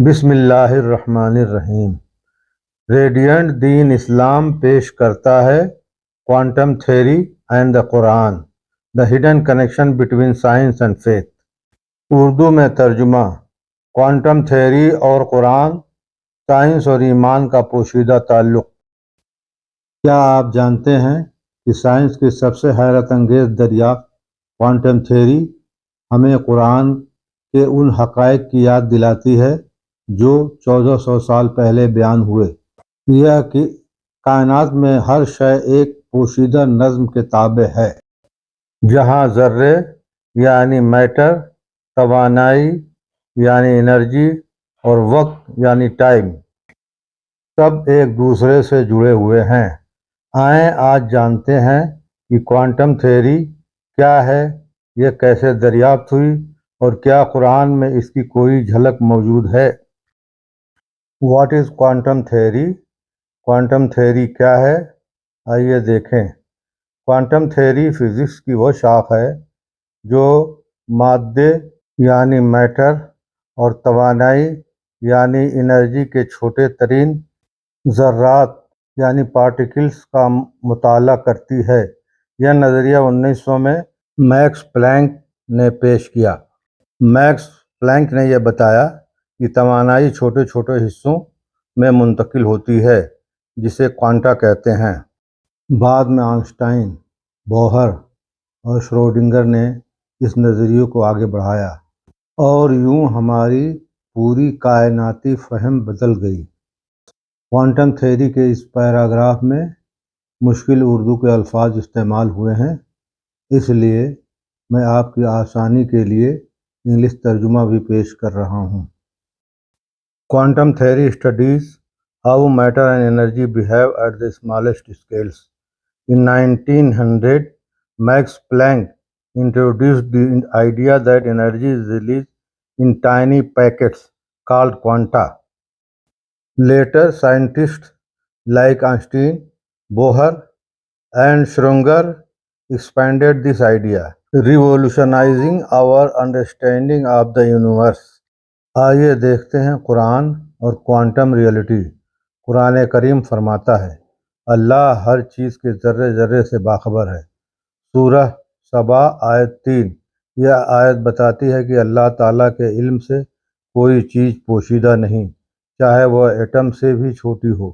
بسم اللہ الرحمن الرحیم۔ ریڈینٹ دین اسلام پیش کرتا ہے quantum theory and the Quran, the hidden connection between science and faith. Urdu میں ترجمہ: کوانٹم تھیوری اور قرآن، سائنس اور ایمان کا پوشیدہ تعلق۔ کیا آپ جانتے ہیں کہ سائنس کی سب سے حیرت انگیز دریافت کوانٹم تھیوری ہمیں قرآن کے ان حقائق کی یاد دلاتی ہے جو 1400 سال پہلے بیان ہوئے؟ یہ کہ کائنات میں ہر شے ایک پوشیدہ نظم کے تابع ہے، جہاں ذرے یعنی میٹر، توانائی یعنی انرجی اور وقت یعنی ٹائم سب ایک دوسرے سے جڑے ہوئے ہیں۔ آئیں آج جانتے ہیں کہ کوانٹم تھیوری کیا ہے، یہ کیسے دریافت ہوئی اور کیا قرآن میں اس کی کوئی جھلک موجود ہے۔ What is quantum theory? Quantum theory کیا ہے؟ آئیے دیکھیں۔ کوانٹم تھیوری فزکس کی وہ شاخ ہے جو مادے یعنی میٹر اور توانائی یعنی انرجی کے چھوٹے ترین ذرات یعنی پارٹیکلز کا مطالعہ کرتی ہے۔ یہ نظریہ 1900 میں میکس پلانک نے پیش کیا۔ میکس پلانک نے یہ بتایا کہ توانائی چھوٹے چھوٹے حصوں میں منتقل ہوتی ہے، جسے کوانٹا کہتے ہیں۔ بعد میں آئنسٹائن، بوہر اور شروڈنگر نے اس نظریے کو آگے بڑھایا اور یوں ہماری پوری کائناتی فہم بدل گئی۔ کوانٹم تھیوری کے اس پیراگراف میں مشکل اردو کے الفاظ استعمال ہوئے ہیں، اس لیے میں آپ کی آسانی کے لیے انگلش ترجمہ بھی پیش کر رہا ہوں۔ Quantum theory studies how matter and energy behave at the smallest scales. In 1900, Max Planck introduced the idea that energy is released in tiny packets called quanta. Later, scientists like Einstein, Bohr, and Schrödinger expanded this idea, revolutionizing our understanding of the universe. آئیے دیکھتے ہیں قرآن اور quantum reality. قرآن کریم فرماتا ہے، اللہ ہر چیز کے ذرے ذرے سے باخبر ہے۔ سورہ سبا آیت 3۔ یہ آیت بتاتی ہے کہ اللہ تعالیٰ کے علم سے کوئی چیز پوشیدہ نہیں، چاہے وہ ایٹم سے بھی چھوٹی ہو۔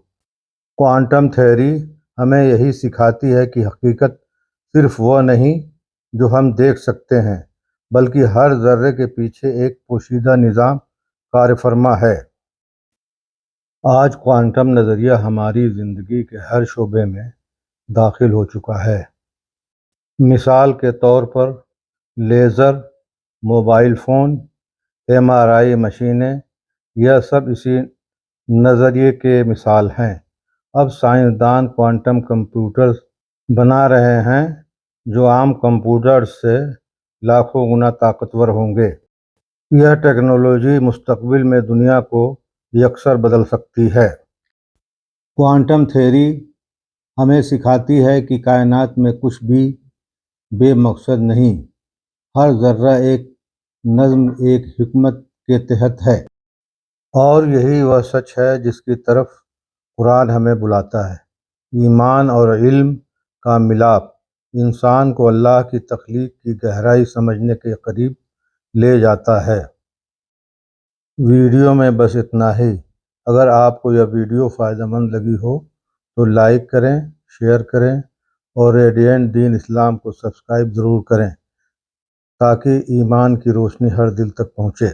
کوانٹم تھیوری ہمیں یہی سکھاتی ہے کہ حقیقت صرف وہ نہیں جو ہم دیکھ سکتے ہیں، بلکہ ہر ذرے کے پیچھے ایک پوشیدہ نظام کار فرما ہے۔ آج کوانٹم نظریہ ہماری زندگی کے ہر شعبے میں داخل ہو چکا ہے۔ مثال کے طور پر لیزر، موبائل فون، MRI مشینیں، یہ سب اسی نظریے کے مثال ہیں۔ اب سائنسدان کوانٹم کمپیوٹرز بنا رہے ہیں جو عام کمپیوٹرز سے لاکھوں گنا طاقتور ہوں گے۔ یہ ٹیکنالوجی مستقبل میں دنیا کو یکسر بدل سکتی ہے۔ کوانٹم تھیوری ہمیں سکھاتی ہے کہ کائنات میں کچھ بھی بے مقصد نہیں، ہر ذرہ ایک نظم، ایک حکمت کے تحت ہے، اور یہی وہ سچ ہے جس کی طرف قرآن ہمیں بلاتا ہے۔ ایمان اور علم کا ملاپ انسان کو اللہ کی تخلیق کی گہرائی سمجھنے کے قریب لے جاتا ہے۔ ویڈیو میں بس اتنا ہی۔ اگر آپ کو یہ ویڈیو فائدہ مند لگی ہو تو لائک کریں، شیئر کریں اور ریڈینٹ دین اسلام کو سبسکرائب ضرور کریں تاکہ ایمان کی روشنی ہر دل تک پہنچے۔